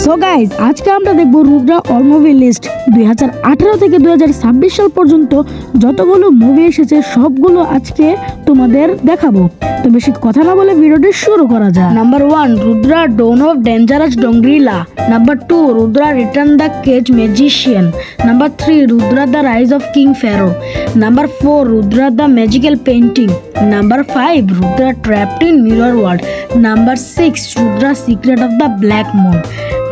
So guys আজকে আমরা দেখবো রুদ্রা অল মুভি লিস্ট 2018 থেকে 2026 সাল পর্যন্ত যতগুলো মুভি এসেছে সবগুলো আজকে তোমাদের দেখাবো। তো বেশি কথা না বলে ভিডিওটি শুরু করা যায়। Number 1 Rudra don of dangerous ডংগ্রিলা। Number 2 Rudra return the cage magician. Number 3 Rudra the rise of king pharaoh. Number 4 Rudra the magical painting. Number 5 Rudra trapped in mirror world. Number 6 Rudra secret of the black moon.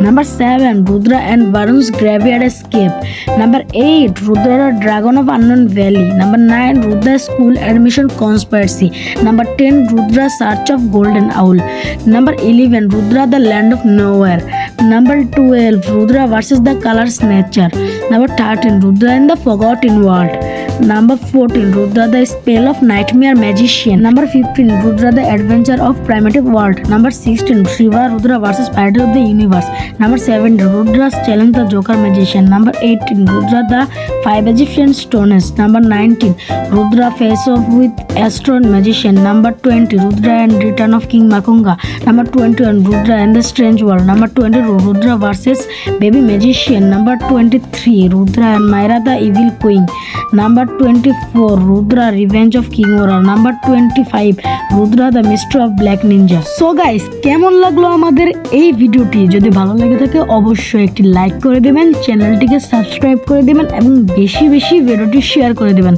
Number 7 Rudra and Varun's graveyard escape. Number 8 Rudra the dragon of unknown valley. Number 9 Rudra school admission conspiracy. Number 10 Rudra search of golden owl. Number 11 Rudra the land of nowhere. Number 12 Rudra versus the colors nature. Number 13 Rudra in the forgotten world. Number 14 Rudra the spell of nightmare magician. Number 15 Rudra the adventure of primitive world. Number 16 Shiva Rudra versus spider of the universe. Number 17 Rudra's challenge the joker magician. Number 18 Rudra the 5 Egyptian stones. Number 19 Rudra face off with astro magician. Number 20 Rudra and return of king Makunga. Number 21 Rudra and the strange world. Number 22 Rudra versus baby magician. Number 23 Rudra and Myra the evil queen. Number 24 Rudra revenge of king Ora. Number 25 Rudra the mystery of black ninja. So guys কেমন লাগলো আমাদের এই ভিডিওটি? যদি ভালো লেগে থাকে অবশ্যই একটি লাইক করে দিবেন, চ্যানেলটিকে সাবস্ক্রাইব করে দিবেন এবং বেশি বেশি ভিডিওটি শেয়ার করে দিবেন।